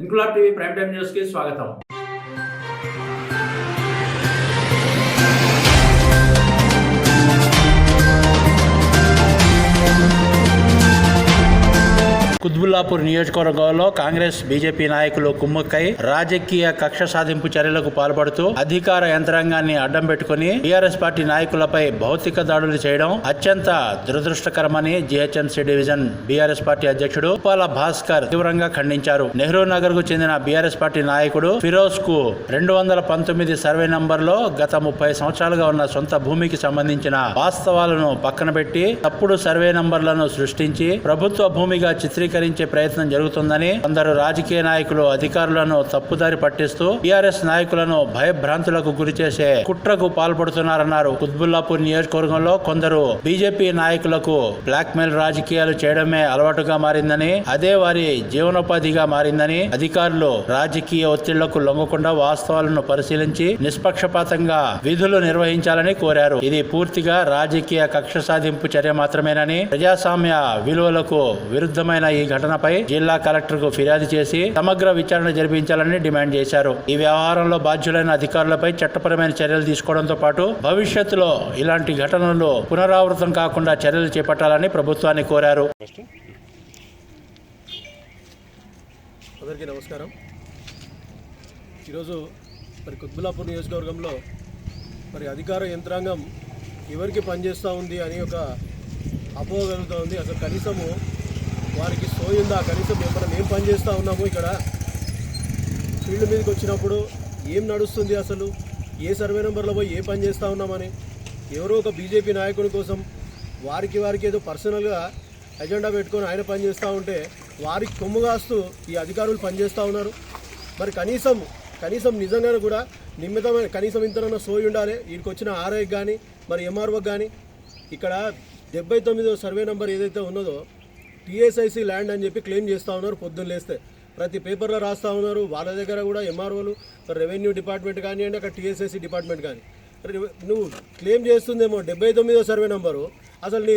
Inquilab TV prime time news కి స్వాగతం. కుత్బుల్లాపూర్ నియోజకవర్గంలో కాంగ్రెస్ బీజేపీ నాయకులు కుమ్మక్కై రాజకీయ కక్ష సాధింపు చర్యలకు పాల్పడుతూ అధికార యంత్రాంగాన్ని అడ్డం పెట్టుకుని టీఆర్ఎస్ పార్టీ నాయకులపై భౌతిక దాడులు చేయడం అత్యంత దురదృష్టకరమని జీహెచ్ఎంసీ డివిజన్ బీఆర్ఎస్ పార్టీ అధ్యక్షుడు ఉప్పాల భాస్కర్ తీవ్రంగా ఖండించారు. నెహ్రూ నగర్ కు చెందిన బీఆర్ఎస్ పార్టీ నాయకుడు ఫిరోజ్ కు 219 సర్వే నంబర్లో గత 30 సంవత్సరాలుగా ఉన్న సొంత భూమికి సంబంధించిన వాస్తవాలను పక్కన పెట్టి తప్పుడు సర్వే నంబర్లను సృష్టించి ప్రభుత్వ భూమిగా చిత్రీకరించే ప్రయత్నం జరుగుతుందని కొందరు రాజకీయ నాయకులు అధికారులను తప్పుదారి పట్టిస్తూ టీఆర్ఎస్ నాయకులను భయభ్రాంతులకు గురి చేసే కుట్రకు పాల్పడుతున్నారన్నారు. కుత్బుల్లాపూర్ నియోజకవర్గంలో కొందరు బీజేపీ నాయకులకు బ్లాక్ మెయిల్ రాజకీయాలు చేయడమే అలవాటుగా మారిందని, అదే వారి జీవనోపాధిగా మారిందని, అధికారులు రాజకీయ ఒత్తిళ్లకు లొంగకుండా వాస్తవాలను పరిశీలించి నిష్పక్షపాతంగా విధులు నిర్వహించాలని కోరారు. ఇది పూర్తిగా రాజకీయ కక్ష సాధింపు చర్య మాత్రమేనని, ప్రజాస్వామ్య విలువలకు విరుద్ధమైన ఈ ఘటనపై జిల్లా కలెక్టర్ కు ఫిర్యాదు చేసి సమగ్ర విచారణ జరిపించాలని డిమాండ్ చేశారు. ఈ వ్యవహారంలో బాధ్యులైన అధికారులపై చట్టపరమైన చర్యలు తీసుకోవడంతో పాటు భవిష్యత్తులో ఇలాంటి ఘటనలు పునరావృతం కాకుండా చర్యలు చేపట్టాలని ప్రభుత్వాన్ని కోరారు. అందరికీ నమస్కారం. ఈరోజు కుత్బుల్లాపూర్ నియోజకవర్గంలో అధికార యంత్రాంగం ఎవరికి పనిచేస్తూ ఉంది అని ఒక అపోహ కలుగుతూ ఉంది. అసలు కనీసము వారికి సోయిందా, కనీసం మనం ఏం పని చేస్తూ ఉన్నాము, ఇక్కడ ఫీల్డ్ మీదకి వచ్చినప్పుడు ఏం నడుస్తుంది, అసలు ఏ సర్వే నెంబర్లో పోయి ఏ పని చేస్తూ ఉన్నామని ఎవరో ఒక బీజేపీ నాయకుని కోసం వారికి ఏదో పర్సనల్గా ఎజెండా పెట్టుకొని ఆయన పని చేస్తూ ఉంటే వారికి కొమ్ము కాస్తూ ఈ అధికారులు పనిచేస్తూ ఉన్నారు. మరి కనీసం నిజంగానే కూడా నిమిత్తమైన కనీసం ఇంతనన్నా సోయి ఉండాలి. వీడికి వచ్చిన ఆర్ఐకి కానీ ఎంఆర్ఓకి కానీ ఇక్కడ 79వ సర్వే నెంబర్ ఏదైతే ఉన్నదో టీఎస్ఐసి ల్యాండ్ అని చెప్పి క్లెయిమ్ చేస్తూ ఉన్నారు. పొద్దున్న లేస్తే ప్రతి పేపర్లో రాస్తూ ఉన్నారు. వాళ్ళ దగ్గర కూడా ఎంఆర్ఓలు, రెవెన్యూ డిపార్ట్మెంట్ కానివ్వండి, అక్కడ టీఎస్ఐసి డిపార్ట్మెంట్ కానీ నువ్వు క్లెయిమ్ చేస్తుందేమో 79వ సర్వే నెంబరు. అసలు నీ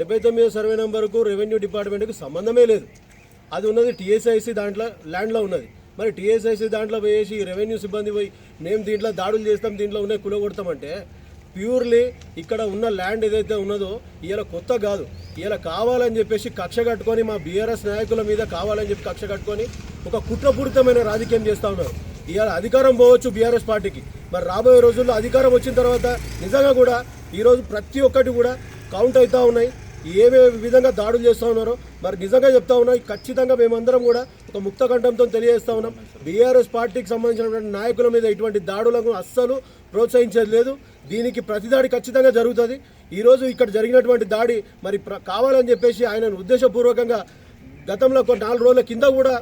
79వ సర్వే నెంబర్కు రెవెన్యూ డిపార్ట్మెంట్కి సంబంధమే లేదు. అది ఉన్నది టీఎస్ఐసి దాంట్లో ల్యాండ్లో ఉన్నది. మరి టీఎస్ఐసి దాంట్లో వేసి రెవెన్యూ సిబ్బంది పోయి మేము దీంట్లో దాడులు చేస్తాం, దీంట్లో ఉన్నాయి కూలగొడతామంటే ప్యూర్లీ ఇక్కడ ఉన్న ల్యాండ్ ఏదైతే ఉన్నదో ఇలా కొత్త కాదు, ఇలా కావాలని చెప్పేసి కక్ష కట్టుకొని మా బీఆర్ఎస్ నాయకుల మీద కావాలని చెప్పి కక్ష కట్టుకొని ఒక కుట్రపూరితమైన రాజకీయం చేస్తూ ఉన్నారు. ఇవాళ అధికారం పోవచ్చు బీఆర్ఎస్ పార్టీకి, మరి రాబోయే రోజుల్లో అధికారం వచ్చిన తర్వాత నిజంగా కూడా ఈరోజు ప్రతి ఒక్కటి కూడా కౌంట్ అవుతూ ఉన్నాయి. ఏమే విధంగా దాడులు చేస్తూ ఉన్నారో మరి నిజంగా చెప్తా ఉన్నాయి. ఖచ్చితంగా మేమందరం కూడా ఒక ముక్త కంఠంతో తెలియజేస్తూ ఉన్నాం, బీఆర్ఎస్ పార్టీకి సంబంధించినటువంటి నాయకుల మీద ఇటువంటి దాడులకు అస్సలు ప్రోత్సహించేది లేదు. దీనికి ప్రతిదాడి ఖచ్చితంగా జరుగుతుంది. ఈరోజు ఇక్కడ జరిగినటువంటి దాడి మరి కావాలని చెప్పేసి ఆయనను ఉద్దేశపూర్వకంగా గతంలో 4 రోజుల కింద కూడా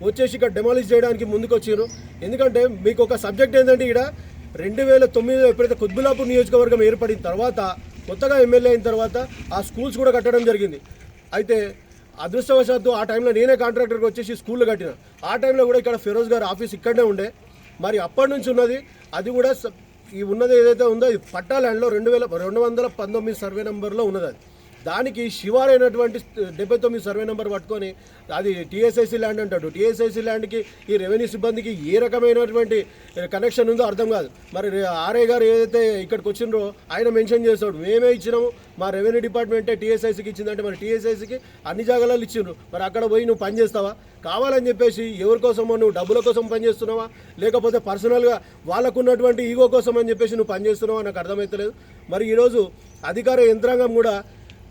వచ్చేసి ఇక్కడ డెమాలిష్ చేయడానికి ముందుకు వచ్చారు. ఎందుకంటే మీకు ఒక సబ్జెక్ట్ ఏంటంటే ఇక్కడ 2009 ఎప్పుడైతే కుత్బుల్లాపూర్ నియోజకవర్గం ఏర్పడిన తర్వాత కొత్తగా ఎమ్మెల్యే అయిన తర్వాత ఆ స్కూల్స్ కూడా కట్టడం జరిగింది. అయితే అదృష్టవశాత్తు ఆ టైంలో నేనే కాంట్రాక్టర్కి వచ్చేసి స్కూళ్ళు కట్టిన. ఆ టైంలో కూడా ఇక్కడ ఫిరోజ్ గారి ఆఫీస్ ఇక్కడనే ఉండే. మరి అప్పటి నుంచి ఉన్నది అది కూడా ఈ ఉన్నది ఏదైతే ఉందో ఇది పట్టా ల్యాండ్లో 219 సర్వే నెంబర్లో ఉన్నది. అది దానికి శివారైనటువంటి 79 సర్వే నెంబర్ పట్టుకొని అది టీఎస్ఐసి ల్యాండ్ అంటాడు. టీఎస్ఐసి ల్యాండ్కి ఈ రెవెన్యూ సిబ్బందికి ఏ రకమైనటువంటి కనెక్షన్ ఉందో అర్థం కాదు. మరి ఆర్ఐ గారు ఏదైతే ఇక్కడికి వచ్చిండ్రో ఆయన మెన్షన్ చేస్తాడు, మేమే ఇచ్చినాము, మా రెవెన్యూ డిపార్ట్మెంటే టీఎస్ఐసికి ఇచ్చిందంటే మరి టీఎస్ఐసికి అన్ని జాగాలలో ఇచ్చిండ్రు. మరి అక్కడ పోయి నువ్వు పని చేస్తావా? కావాలని చెప్పేసి ఎవరి కోసమో నువ్వు డబ్బుల కోసం పనిచేస్తున్నావా, లేకపోతే పర్సనల్గా వాళ్ళకు ఉన్నటువంటి ఈగో కోసం అని చెప్పేసి నువ్వు పనిచేస్తున్నావా నాకు అర్థమవుతలేదు. మరి ఈరోజు అధికార యంత్రాంగం కూడా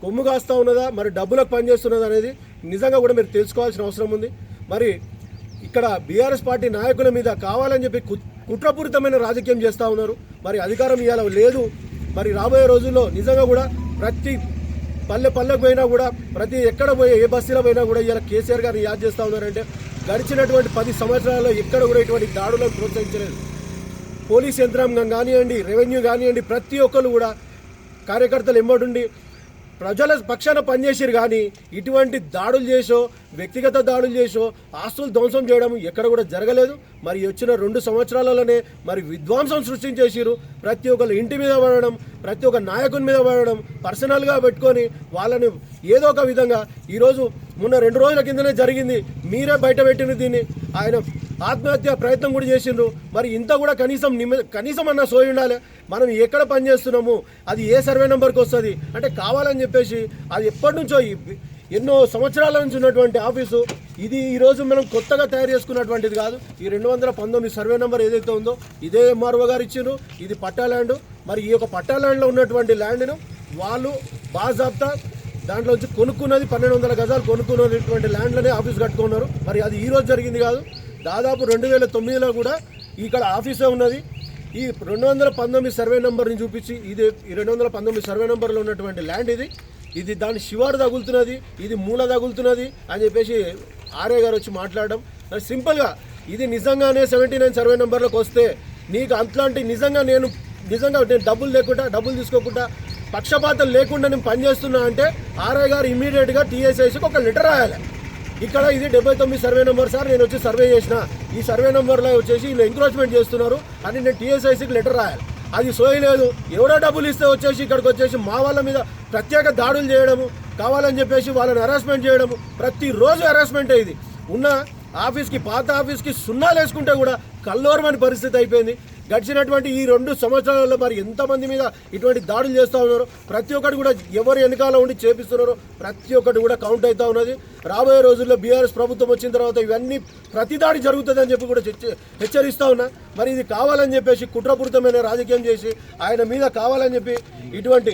కొమ్ము కాస్తూ ఉన్నదా, మరి డబ్బులకు పనిచేస్తున్నదా అనేది నిజంగా కూడా మీరు తెలుసుకోవాల్సిన అవసరం ఉంది. మరి ఇక్కడ బీఆర్ఎస్ పార్టీ నాయకుల మీద కావాలని చెప్పి కుట్రపూరితమైన రాజకీయం చేస్తూ ఉన్నారు. మరి అధికారం ఇవాళ లేదు. మరి రాబోయే రోజుల్లో నిజంగా కూడా ప్రతి పల్లెకు పోయినా కూడా ప్రతి ఎక్కడ పోయి ఏ బస్తీలో పోయినా కూడా ఇలా కేసీఆర్ గారిని యాద్ చేస్తూ ఉన్నారంటే గడిచినటువంటి 10 సంవత్సరాల్లో ఎక్కడ కూడా ఇటువంటి దాడులను ప్రోత్సహించలేదు. పోలీస్ యంత్రాంగం కానివ్వండి, రెవెన్యూ కానివ్వండి, ప్రతి ఒక్కరు కూడా కార్యకర్తలు ఎంబడుండి ప్రజల పక్షాన పనిచేసారు కానీ ఇటువంటి దాడులు చేసో వ్యక్తిగత దాడులు చేసో ఆస్తులు ధ్వంసం చేయడం ఎక్కడ కూడా జరగలేదు. మరి వచ్చిన 2 సంవత్సరాలలోనే మరి విధ్వంసం సృష్టించేసారు. ప్రతి ఒక్కరు ఇంటి మీద పడడం, ప్రతి ఒక్క నాయకుని మీద పడడం, పర్సనల్గా పెట్టుకొని వాళ్ళని ఏదో ఒక విధంగా ఈరోజు మొన్న 2 రోజుల కిందనే జరిగింది. మీరే బయట పెట్టిన దీన్ని. ఆయన ఆత్మహత్య ప్రయత్నం కూడా చేసిండ్రు. మరి ఇంత కూడా కనీసం అన్న సోయి ఉండాలి. మనం ఎక్కడ పనిచేస్తున్నాము, అది ఏ సర్వే నెంబర్కి వస్తుంది అంటే కావాలని చెప్పేసి అది ఎప్పటి నుంచో ఎన్నో సంవత్సరాల నుంచి ఉన్నటువంటి ఆఫీసు ఇది. ఈరోజు మనం కొత్తగా తయారు చేసుకున్నటువంటిది కాదు. ఈ 219 సర్వే నెంబర్ ఏదైతే ఉందో ఇదే ఎంఆర్ఓ గారు ఇచ్చిండ్రు. ఇది పట్టా ల్యాండ్. మరి ఈ యొక్క పట్టా ల్యాండ్లో ఉన్నటువంటి ల్యాండ్ను వాళ్ళు బాజాబ్తా దాంట్లో వచ్చి కొనుక్కున్నది 1200 గజాలు కొనుక్కున్నటువంటి ల్యాండ్లోనే ఆఫీస్ కట్టుకున్నారు. మరి అది ఈ రోజు జరిగింది కాదు. దాదాపు 2009లో కూడా ఇక్కడ ఆఫీసే ఉన్నది. ఈ 219 సర్వే నెంబర్ని చూపించి ఇది ఈ 219 సర్వే నెంబర్లో ఉన్నటువంటి ల్యాండ్ ఇది దాని శివారు తగులుతున్నది, ఇది మూల తగులుతున్నది అని చెప్పేసి ఆర్ఏ గారు వచ్చి మాట్లాడడం. సింపుల్గా ఇది నిజంగానే 79 సర్వే నెంబర్లోకి వస్తే నీకు అట్లాంటి నిజంగా నేను డబ్బులు తీసుకోకుండా పక్షపాతం లేకుండా నేను పనిచేస్తున్నా అంటే ఆర్ఐ గారు ఇమీడియట్గా టీఎస్ఐసికి ఒక లెటర్ రాయాలి. ఇక్కడ ఇది 79 సర్వే నెంబర్ సార్, నేను వచ్చి సర్వే చేసిన ఈ సర్వే నెంబర్లో వచ్చేసి వీళ్ళు ఎంక్రోచ్మెంట్ చేస్తున్నారు అని నేను టీఎస్ఐసికి లెటర్ రాయాలి. అది సోయలేదు. ఎవరో డబ్బులు ఇస్తే వచ్చేసి ఇక్కడికి వచ్చేసి మా వాళ్ళ మీద ప్రత్యేక దాడులు చేయడము, కావాలని చెప్పేసి వాళ్ళని హెరాస్మెంట్ చేయడము, ప్రతిరోజు హెరాస్మెంట్. ఇది ఉన్న ఆఫీస్కి పాత ఆఫీస్కి సున్నాలు వేసుకుంటే కూడా కల్లోరమని పరిస్థితి అయిపోయింది. గడిచినటువంటి ఈ 2 సంవత్సరాలలో మరి ఎంతమంది మీద ఇటువంటి దాడులు చేస్తూ ఉన్నారు, ప్రతి ఒక్కటి కూడా ఎవరు వెనకాల ఉండి చేపిస్తున్నారో ప్రతి ఒక్కటి కూడా కౌంట్ అవుతూ ఉన్నది. రాబోయే రోజుల్లో బీఆర్ఎస్ ప్రభుత్వం వచ్చిన తర్వాత ఇవన్నీ ప్రతి దాడి జరుగుతుందని చెప్పి కూడా హెచ్చరిస్తూ ఉన్నా. మరి ఇది కావాలని చెప్పేసి కుట్రపూరితమైన రాజకీయం చేసి ఆయన మీద కావాలని చెప్పి ఇటువంటి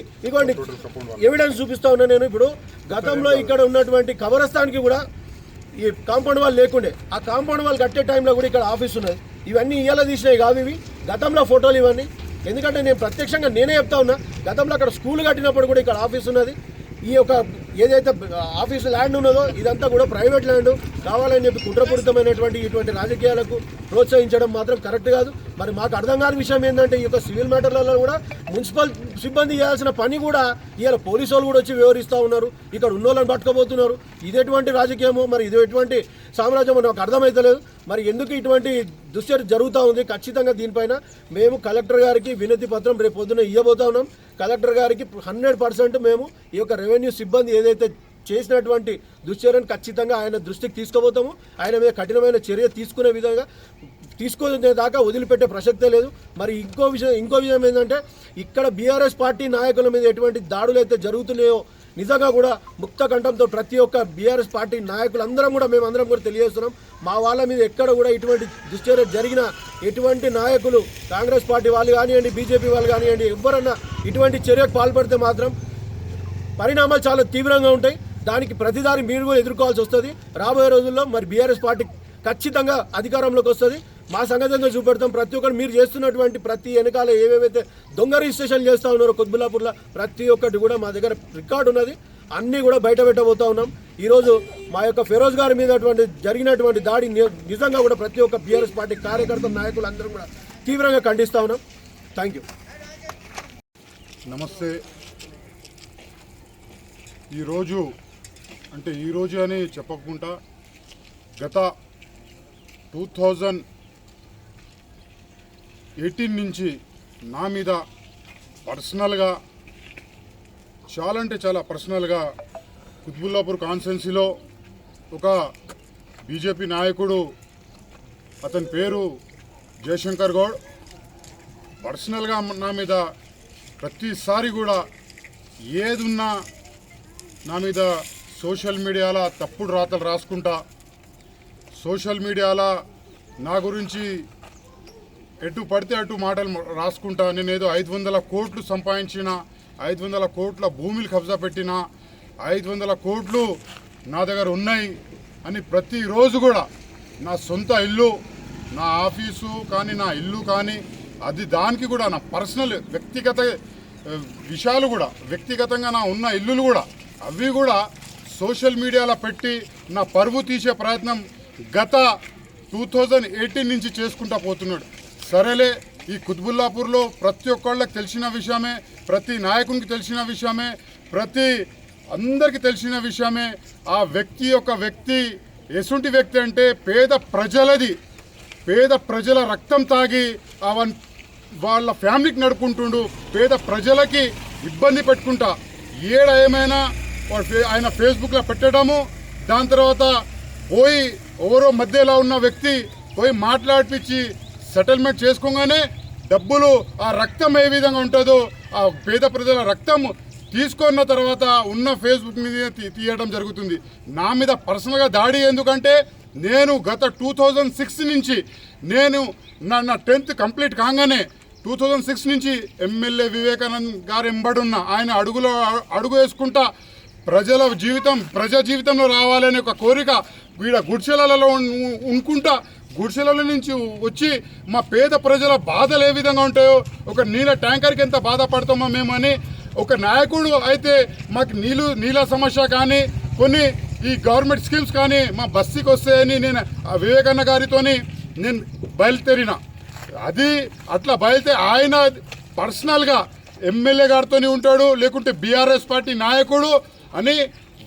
ఎవిడెన్స్ చూపిస్తూ ఉన్నా. నేను ఇప్పుడు గతంలో ఇక్కడ ఉన్నటువంటి కబరస్థాన్కి కూడా ఈ కాంపౌండ్ వాల్ లేకుండే, ఆ కాంపౌండ్ వాల్ కట్టే టైంలో కూడా ఇక్కడ ఆఫీస్ ఉన్నది. ఇవన్నీ ఇయ్యాల తీసినాయి కావు, ఇవి గతంలో ఫోటోలు ఇవన్నీ. ఎందుకంటే నేను ప్రత్యక్షంగా నేనే చెప్తా ఉన్నా, గతంలో అక్కడ స్కూల్ కట్టినప్పుడు కూడా ఇక్కడ ఆఫీస్ ఉన్నది. ఈ యొక్క ఏదైతే ఆఫీసు ల్యాండ్ ఉన్నదో ఇదంతా కూడా ప్రైవేట్ ల్యాండ్. కావాలని చెప్పి కుట్రపూరితమైనటువంటి ఇటువంటి రాజకీయాలకు ప్రోత్సహించడం మాత్రం కరెక్ట్ కాదు. మరి మాకు అర్థం కాని విషయం ఏంటంటే ఈ యొక్క సివిల్ మ్యాటర్లలో కూడా మున్సిపల్ సిబ్బంది చేయాల్సిన పని కూడా ఇవాళ పోలీసు వాళ్ళు కూడా వచ్చి వివరిస్తూ ఉన్నారు, ఇక్కడ ఉన్నోళ్ళని పట్టుకోబోతున్నారు. ఇది ఎటువంటి రాజకీయమో మరి ఇది ఎటువంటి సామ్రాజ్యమో నాకు అర్థమవుతలేదు. మరి ఎందుకు ఇటువంటి దుశ్చర్య జరుగుతూ ఉంది? ఖచ్చితంగా దీనిపైన మేము కలెక్టర్ గారికి వినతి పత్రం రేపు పొద్దున ఇవ్వబోతా ఉన్నాం. కలెక్టర్ గారికి 100% మేము ఈ యొక్క రెవెన్యూ సిబ్బంది ఏదైతే చేసినటువంటి దుశ్చర్యను ఖచ్చితంగా ఆయన దృష్టికి తీసుకుపోతాము. ఆయన మీద కఠినమైన చర్య తీసుకునే విధంగా తీసుకునే దాకా వదిలిపెట్టే ప్రసక్తే లేదు. మరి ఇంకో విషయం ఏంటంటే ఇక్కడ బీఆర్ఎస్ పార్టీ నాయకుల మీద ఎటువంటి దాడులు అయితే జరుగుతున్నాయో నిజంగా కూడా ముక్త కంఠంతో ప్రతి ఒక్క బీఆర్ఎస్ పార్టీ నాయకులందరం కూడా మేమందరం కూడా తెలియజేస్తున్నాం. మా వాళ్ళ మీద ఎక్కడ కూడా ఇటువంటి దుశ్చర్య జరిగిన ఎటువంటి నాయకులు కాంగ్రెస్ పార్టీ వాళ్ళు కానివ్వండి, బీజేపీ వాళ్ళు కానివ్వండి, ఎవరన్నా ఇటువంటి చర్యకు పాల్పడితే మాత్రం పరిణామాలు చాలా తీవ్రంగా ఉంటాయి. దానికి ప్రతిదారి మీరు కూడా ఎదుర్కోవాల్సి వస్తుంది. రాబోయే రోజుల్లో మరి బీఆర్ఎస్ పార్టీ ఖచ్చితంగా అధికారంలోకి వస్తుంది. మా సంగతంగా చూపెడతాం. ప్రతి ఒక్కరు మీరు చేస్తున్నటువంటి ప్రతి వెనకాల ఏవేవైతే దొంగ రిజిస్ట్రేషన్ చేస్తూ ఉన్నారో కుత్బుల్లాపూర్లో ప్రతి ఒక్కటి కూడా మా దగ్గర రికార్డు ఉన్నది. అన్నీ కూడా బయట పెట్టబోతా ఉన్నాం. ఈరోజు మా యొక్క ఫెరోజ్ గారి మీద జరిగినటువంటి దాడి నిజంగా కూడా ప్రతి ఒక్క బీఆర్ఎస్ పార్టీ కార్యకర్త నాయకులు అందరం కూడా తీవ్రంగా ఖండిస్తూ ఉన్నాం. Thank you. నమస్తే. ఈరోజు అని చెప్పకుండా గత 2018 నుంచి నా మీద పర్సనల్గా చాలా పర్సనల్గా కుత్బుల్లాపూర్ కాన్స్టిట్యున్సీలో ఒక బీజేపీ నాయకుడు, అతని పేరు జయశంకర్ గౌడ్, పర్సనల్గా నా మీద ప్రతిసారి కూడా ఏదున్నా నా మీద సోషల్ మీడియాలో తప్పుడు రాతలు రాసుకుంటా, సోషల్ మీడియాలో నా గురించి ఎటు పడితే అటు మాటలు రాసుకుంటా, నేను ఏదో 500 కోట్లు సంపాదించిన, 500 కోట్ల భూమిని కబ్జా పెట్టిన, 500 కోట్లు నా దగ్గర ఉన్నాయి అని ప్రతిరోజు కూడా నా సొంత ఇల్లు, నా ఆఫీసు కానీ, నా ఇల్లు కానీ, అది దానికి కూడా నా పర్సనల్ వ్యక్తిగత విషయాలు కూడా, వ్యక్తిగతంగా నా ఉన్న ఇల్లులు కూడా అవి కూడా సోషల్ మీడియాలో పెట్టి నా పరువు తీసే ప్రయత్నం గత 2018 నుంచి చేసుకుంటా పోతున్నాడు. సరేలే, ఈ కుత్బుల్లాపూర్లో ప్రతి ఒక్కళ్ళకి తెలిసిన విషయమే, ప్రతి నాయకునికి తెలిసిన విషయమే, అందరికీ తెలిసిన విషయమే. ఆ వ్యక్తి ఎసుంటి వ్యక్తి అంటే పేద ప్రజల రక్తం తాగి వాళ్ళ ఫ్యామిలీకి నడుపుకుంటుండు. పేద ప్రజలకి ఇబ్బంది పెట్టుకుంటా ఏమైనా ఆయన ఫేస్బుక్లో పెట్టడము, దాని తర్వాత పోయి ఎవరో మధ్యలో ఉన్న వ్యక్తి పోయి మాట్లాడిపించి సెటిల్మెంట్ చేసుకోగానే డబ్బులు, ఆ రక్తం ఏ విధంగా ఉంటుందో ఆ పేద ప్రజల రక్తం తీసుకున్న తర్వాత ఉన్న ఫేస్బుక్ మీద తీయడం జరుగుతుంది. నా మీద పర్సనల్గా దాడి ఎందుకంటే నేను గత 2006 నుంచి నా 10th కంప్లీట్ కాగానే 2006 నుంచి ఎమ్మెల్యే వివేకానంద్ గారు ఎంబడున్న ఆయన అడుగు వేసుకుంటా ప్రజా జీవితంలో రావాలనే ఒక కోరిక వీడ గుడిసెలలో ఉంకుంటా గుడిసెల నుంచి వచ్చి మా పేద ప్రజల బాధలు ఏ విధంగా ఉంటాయో, ఒక నీళ్ళ ట్యాంకర్కి ఎంత బాధపడతామో మేమని ఒక నాయకుడు అయితే మాకు నీళ్ళ సమస్య కానీ కొన్ని ఈ గవర్నమెంట్ స్కీమ్స్ కానీ మా బస్తీకి వస్తాయని నేను వివేకానంద గారితోని నేను బయలుదేరిన. అట్లా ఆయన పర్సనల్గా ఎమ్మెల్యే గారితో ఉంటాడు, లేకుంటే బీఆర్ఎస్ పార్టీ నాయకుడు అని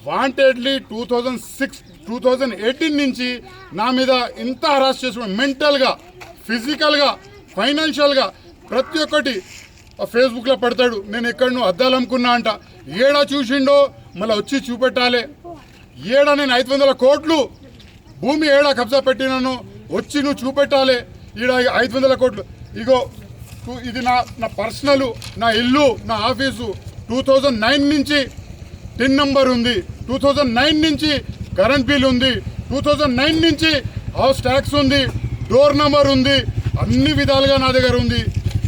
వాంటెడ్లీ 2018 నుంచి నా మీద ఇంత హరాస్ చేసుకున్నాడు. మెంటల్గా, ఫిజికల్గా, ఫైనాన్షియల్గా ప్రతి ఒక్కటి ఫేస్బుక్లో పెడతాడు. నేను ఎక్కడనో అద్దాలు అమ్ముకున్నా అంట, ఏడా చూసిండో మళ్ళీ వచ్చి చూపెట్టాలి. నేను 500 కోట్లు భూమి ఏడా కబ్జా పెట్టినాను, వచ్చి నువ్వు చూపెట్టాలి. ఈడ 500 కోట్లు ఇగో ఇది నా పర్సనల్, నా ఇల్లు, నా ఆఫీసు 2009 నుంచి టిన్ నంబర్ ఉంది, 2009 నుంచి కరెంట్ బిల్ ఉంది, 2009 నుంచి హౌస్ ట్యాక్స్ ఉంది, డోర్ నంబర్ ఉంది, అన్ని విధాలుగా నా దగ్గర ఉంది.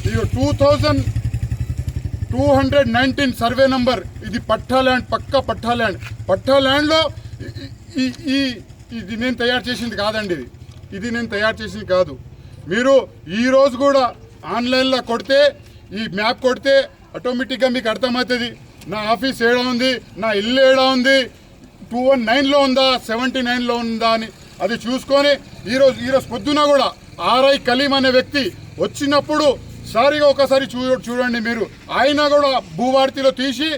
ఇక 2219 సర్వే నంబర్, ఇది పట్టా ల్యాండ్, పక్కా పట్టా ల్యాండ్లో ఇది నేను తయారు చేసింది కాదండి. ఇది నేను తయారు చేసింది కాదు. మీరు ఈరోజు కూడా ఆన్లైన్లో కొడితే, ఈ మ్యాప్ కొడితే ఆటోమేటిక్గా మీకు అర్థమవుతుంది నా ఆఫీస్ ఏడా ఉంది, నా ఇల్లు ఏడా ఉంది, 219లో ఉందా 79లో ఉందా అని. అది చూసుకొని ఈరోజు పొద్దున కూడా ఆర్ఐ కలీం అనే వ్యక్తి వచ్చినప్పుడు సారిగా ఒకసారి చూడండి మీరు. ఆయన కూడా భూవార్తిలో చూసి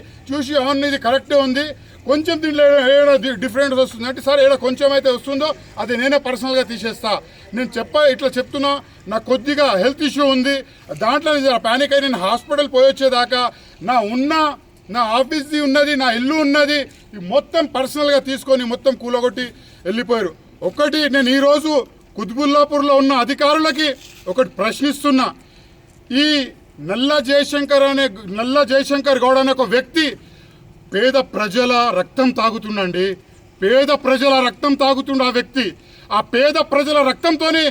అవును ఇది కరెక్టే ఉంది, కొంచెం దీంట్లో ఏడా డిఫరెంట్ వస్తుంది అంటే, సార్ ఏడా కొంచెం అయితే వస్తుందో అది నేనే పర్సనల్గా తీసేస్తా. నేను ఇట్లా చెప్తున్నా, నాకు కొద్దిగా హెల్త్ ఇష్యూ ఉంది, దాంట్లో ప్యానిక్ అయి నేను హాస్పిటల్ పోయొచ్చేదాకా నా ఆఫీస్ది ఉన్నది, నా ఇల్లు ఉన్నది, మొత్తం పర్సనల్గా తీసుకొని మొత్తం కూలగొట్టి వెళ్ళిపోయారు. నేను ఈరోజు కుత్బుల్లాపూర్లో ఉన్న అధికారులకి ఒకటి ప్రశ్నిస్తున్నా. ఈ నల్ల జయశంకర్ గౌడ్ అనే ఒక వ్యక్తి పేద ప్రజల రక్తం తాగుతుండండి, పేద ప్రజల రక్తం తాగుతుండు ఆ వ్యక్తి. ఆ పేద ప్రజల రక్తంతోనే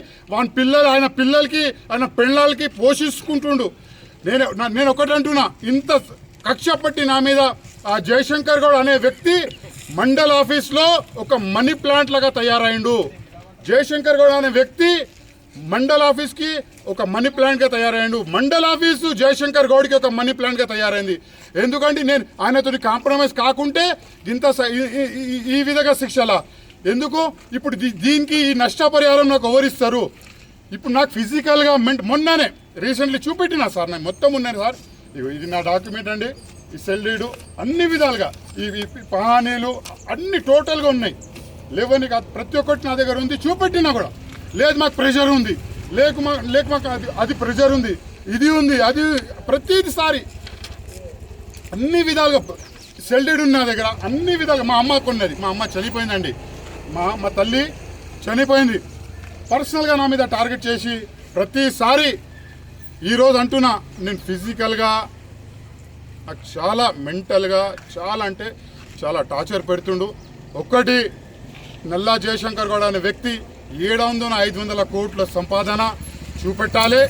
ఆయన పిల్లలకి ఆయన పెళ్ళాలకి పోషించుకుంటుండు. నేను ఒకటి అంటున్నా, ఇంత కక్ష పట్టి నా మీద ఆ జయశంకర్ గౌడ్ అనే వ్యక్తి మండల్ ఆఫీస్లో ఒక మనీ ప్లాంట్ లాగా తయారైండు. జయశంకర్ గౌడ్ అనే వ్యక్తి మండల్ ఆఫీస్కి ఒక మనీ ప్లాంట్గా తయారైండు. మండల్ ఆఫీసు జయశంకర్ గౌడ్కి ఒక మనీ ప్లాంట్గా తయారైంది. ఎందుకంటే నేను ఆయనతో కాంప్రమైజ్ కాకుంటే ఇంత ఈ విధంగా శిక్షలా ఎందుకు? ఇప్పుడు దీనికి ఈ నష్టపరిహారం నాకు ఎవరిస్తారు? ఇప్పుడు నాకు ఫిజికల్గా మొన్ననే రీసెంట్లీ చూపెట్టినా సార్, నేను మొత్తం ఉన్నాను సార్. ఇది నా డాక్యుమెంట్ అండి, ఈ సెల్ డీడు అన్ని విధాలుగా ఈ పహానీలు అన్ని టోటల్గా ఉన్నాయి. లేవని ప్రతి ఒక్కటి నా దగ్గర ఉంది, చూపెట్టినా కూడా. లేదు మాకు ప్రెషర్ ఉంది, మాకు అది ప్రెషర్ ఉంది, ఇది ఉంది, అది ప్రతిసారి అన్ని విధాలుగా సెల్ డీడ్ ఉంది నా దగ్గర. అన్ని విధాలుగా మా అమ్మకు ఉన్నది, మా అమ్మ చనిపోయిందండి, మా తల్లి చనిపోయింది. పర్సనల్గా నా మీద టార్గెట్ చేసి ప్రతిసారి ఈరోజు అంటున్నా, నేను ఫిజికల్గా నాకు చాలా మెంటల్గా చాలా అంటే చాలా టార్చర్ పెడుతుండు. ఒక్కటి నల్లా జయశంకర్ గౌడ్ అనే వ్యక్తి 700-500 కోట్ల సంపాదన చూపెట్టాలి.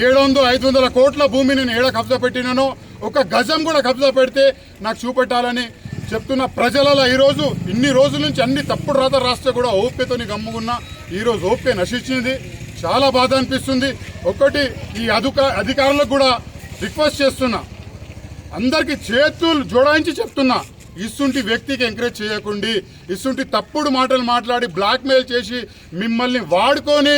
700-500 కోట్ల భూమి నేను ఏడ కబ్జా పెట్టినానో ఒక గజం కూడా కబ్జా పెడితే నాకు చూపెట్టాలని చెప్తున్న ప్రజలలో ఈరోజు ఇన్ని రోజుల నుంచి అన్ని తప్పుడు రాత రాస్తే కూడా ఓపికతోని గమ్ముకున్నా. ఈరోజు ఓపిక నశించింది, చాలా బాధ అనిపిస్తుంది. ఒకటి ఈ అధికారులకు కూడా రిక్వెస్ట్ చేస్తున్నా, అందరికీ చేతులు జోడాయించి చెప్తున్నా, ఇసుంటి వ్యక్తికి ఎంకరేజ్ చేయకండి. ఇసుంటి తప్పుడు మాటలు మాట్లాడి బ్లాక్మెయిల్ చేసి మిమ్మల్ని వాడుకొని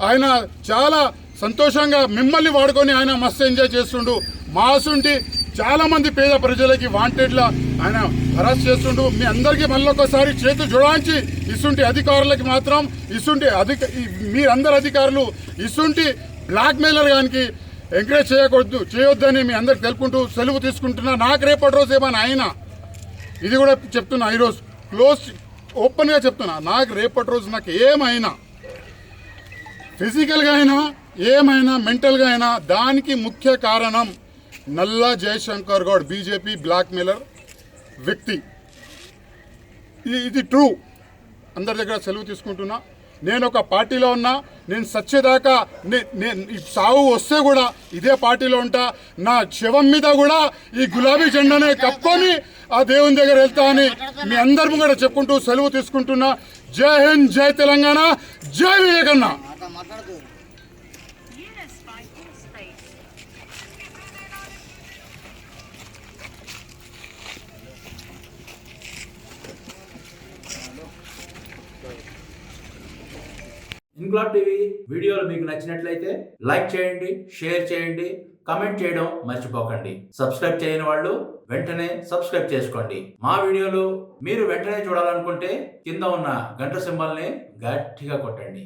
ఆయన చాలా సంతోషంగా మిమ్మల్ని వాడుకొని ఆయన మస్తు ఎంజాయ్ చేస్తుండు. మాసుంటి చాలా మంది పేద ప్రజలకి వాంటెడ్లా ఆయన అరెస్ట్ చేస్తుంటూ మీ అందరికీ మళ్ళీ ఒకసారి చేతులు జోడించి ఇసుంటి అధికారులకి మాత్రం మీరందరు అధికారులు ఇసుంటి బ్లాక్ మెయిలర్ గానికి ఎంకరేజ్ చేయొద్దని మీ అందరికి తెలుపుకుంటూ సెలవు తీసుకుంటున్నా. నాకు రేపటి రోజు ఏమైనా అయినా ఇది కూడా చెప్తున్నా, ఈరోజు ఓపెన్గా చెప్తున్నా, నాకు రేపటి రోజు నాకు ఏమైనా ఫిజికల్గా అయినా ఏమైనా మెంటల్గా అయినా దానికి ముఖ్య కారణం Nalla Jayashankar Goud BJP blackmailer వ్యక్తి. ఇది ట్రూ. అందరి దగ్గర సెలవు తీసుకుంటున్నా. నేను ఒక పార్టీలో ఉన్నా, నేను సచ్చేదాకా సావు వస్తే కూడా ఇదే పార్టీలో ఉంటా. నా శవం మీద కూడా ఈ గులాబీ జెండానే కప్పుకొని ఆ దేవుని దగ్గర వెళ్తా అని మీ అందరం కూడా చెప్పుకుంటూ సెలవు తీసుకుంటున్నా. జై హింద్, జై తెలంగాణ, జై వివేకన్న. ఇంక్లాబ్ టీవీ వీడియోలు మీకు నచ్చినట్లయితే లైక్ చేయండి, షేర్ చేయండి, కమెంట్ చేయడం మర్చిపోకండి. సబ్స్క్రైబ్ చేయని వాళ్ళు వెంటనే సబ్స్క్రైబ్ చేసుకోండి. మా వీడియోలు మీరు వెంటనే చూడాలనుకుంటే కింద ఉన్న గంట సింబల్ని గట్టిగా కొట్టండి.